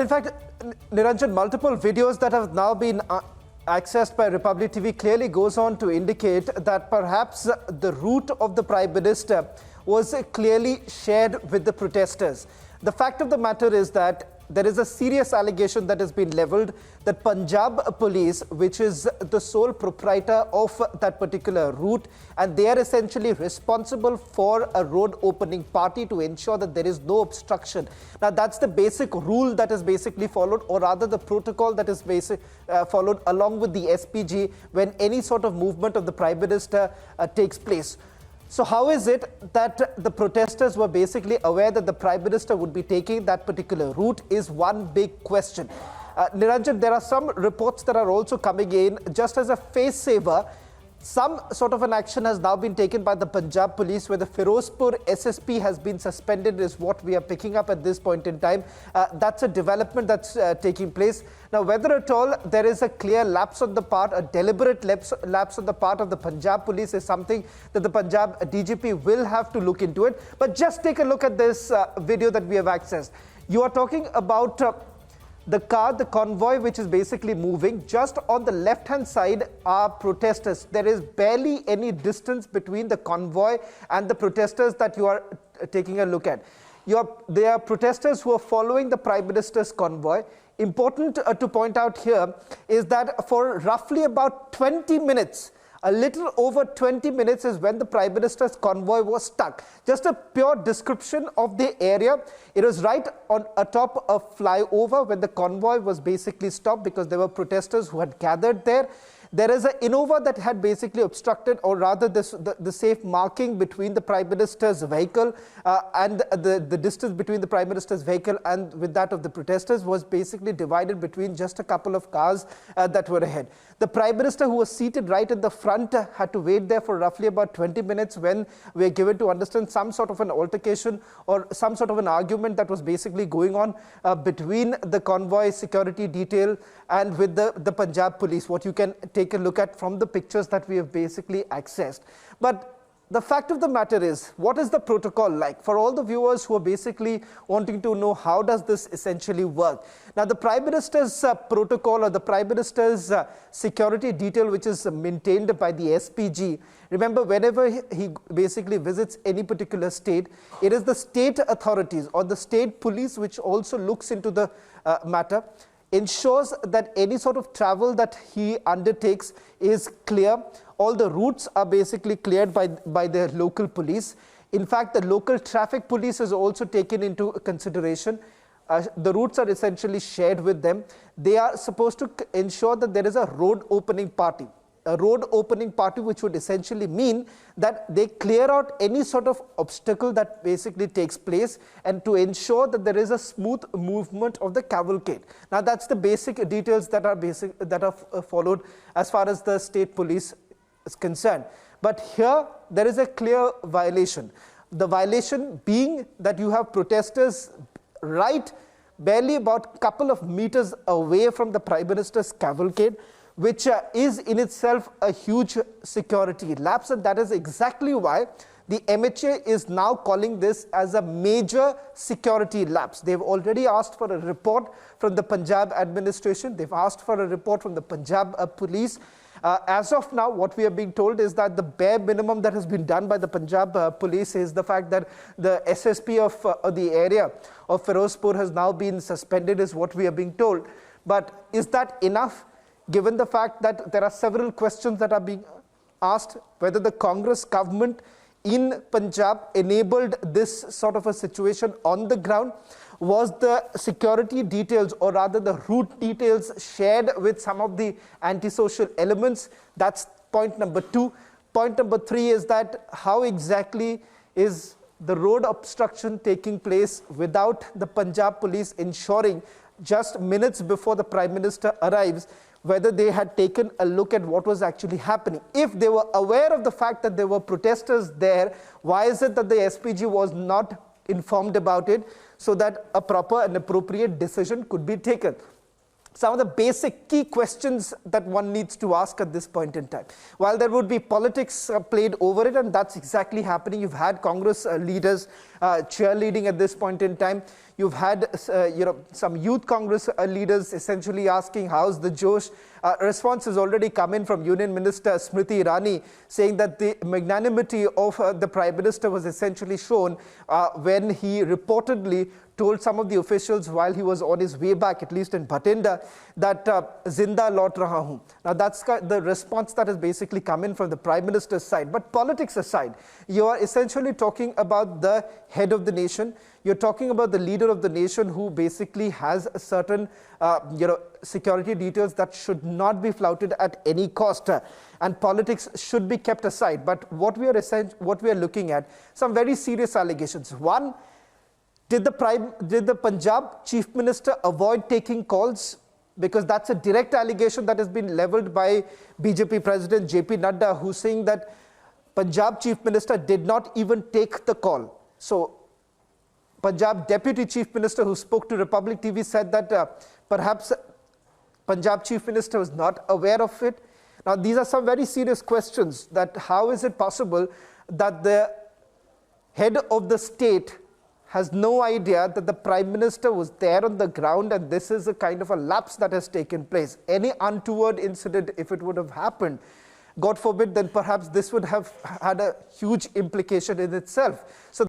in fact, Niranjan, multiple videos that have now been accessed by Republic TV clearly goes on to indicate that perhaps the route of the Prime Minister was clearly shared with the protesters. The fact of the matter is that there is a serious allegation that has been leveled that Punjab Police, which is the sole proprietor of that particular route, and they are essentially responsible for a road opening party to ensure that there is no obstruction. Now, that's the basic rule that is basically followed, or rather the protocol that is followed along with the SPG when any sort of movement of the Prime Minister takes place. So how is it that the protesters were basically aware that the Prime Minister would be taking that particular route is one big question. Niranjan, there are some reports that are also coming in just as a face saver. Some sort of an action has now been taken by the Punjab Police where the Firozpur SSP has been suspended is what we are picking up at this point in time. That's a development that's taking place. Now, whether at all there is a clear lapse on the part, a deliberate lapse on the part of the Punjab Police is something that the Punjab DGP will have to look into it. But just take a look at this video that we have accessed. You are talking about the car, the convoy, which is basically moving. Just on the left-hand side are protesters. There is barely any distance between the convoy and the protesters that you are taking a look at. There are protesters who are following the Prime Minister's convoy. Important to point out here is that for roughly about 20 minutes, a little over 20 minutes is when the Prime Minister's convoy was stuck. Just a pure description of the area. It was right on atop a flyover when the convoy was basically stopped because there were protesters who had gathered there. There is an Innova that had basically obstructed, or rather the safe marking between the Prime Minister's vehicle and the distance between the Prime Minister's vehicle and with that of the protesters was basically divided between just a couple of cars that were ahead. The Prime Minister, who was seated right in the front, had to wait there for roughly about 20 minutes when we are given to understand some sort of an altercation or some sort of an argument that was basically going on between the convoy security detail and with the Punjab Police, what you can take a look at from the pictures that we have basically accessed. But the fact of the matter is, what is the protocol like? For all the viewers who are basically wanting to know how does this essentially work. Now, the Prime Minister's protocol or the Prime Minister's security detail, which is maintained by the SPG, remember, whenever he basically visits any particular state, it is the state authorities or the state police which also looks into the matter, ensures that any sort of travel that he undertakes is clear. All the routes are basically cleared by the local police. In fact, the local traffic police is also taken into consideration. The routes are essentially shared with them. They are supposed to ensure that there is a road opening party. A road opening party, which would essentially mean that they clear out any sort of obstacle that basically takes place and to ensure that there is a smooth movement of the cavalcade. Now, that's the basic details that are followed as far as the state police is concerned. But here, there is a clear violation. The violation being that you have protesters right barely about a couple of meters away from the Prime Minister's cavalcade, which is in itself a huge security lapse, and that is exactly why the MHA is now calling this as a major security lapse. They've already asked for a report from the Punjab administration. They've asked for a report from the Punjab police. As of now, what we are being told is that the bare minimum that has been done by the Punjab police is the fact that the SSP of the area of Firozpur has now been suspended, is what we are being told. But is that enough? Given the fact that there are several questions that are being asked, whether the Congress government in Punjab enabled this sort of a situation on the ground, was the security details or rather the route details shared with some of the antisocial elements? That's point number 2. Point number 3 is that how exactly is the road obstruction taking place without the Punjab police ensuring just minutes before the Prime Minister arrives whether they had taken a look at what was actually happening. If they were aware of the fact that there were protesters there, why is it that the SPG was not informed about it so that a proper and appropriate decision could be taken? Some of the basic key questions that one needs to ask at this point in time. While there would be politics played over it, and that's exactly happening. You've had Congress leaders cheerleading at this point in time. You've had some youth Congress leaders essentially asking how's the Josh. Response has already come in from Union Minister Smriti Irani saying that the magnanimity of the Prime Minister was essentially shown when he reportedly told some of the officials while he was on his way back, at least in Bhatinda, that Zinda laut raha hoon. Now that's the response that has basically come in from the Prime Minister's side. But politics aside, you are essentially talking about the head of the nation. You're talking about the leader of the nation who basically has a certain security details that should not be flouted at any cost. And politics should be kept aside. But what we are looking at, some very serious allegations. One, did the Punjab Chief Minister avoid taking calls? Because that's a direct allegation that has been leveled by BJP President JP Nadda, who's saying that Punjab Chief Minister did not even take the call. So Punjab Deputy Chief Minister, who spoke to Republic TV, said that perhaps Punjab Chief Minister was not aware of it. Now, these are some very serious questions, that how is it possible that the head of the state has no idea that the Prime Minister was there on the ground, and this is a kind of a lapse that has taken place. Any untoward incident, if it would have happened, God forbid, then perhaps this would have had a huge implication in itself. So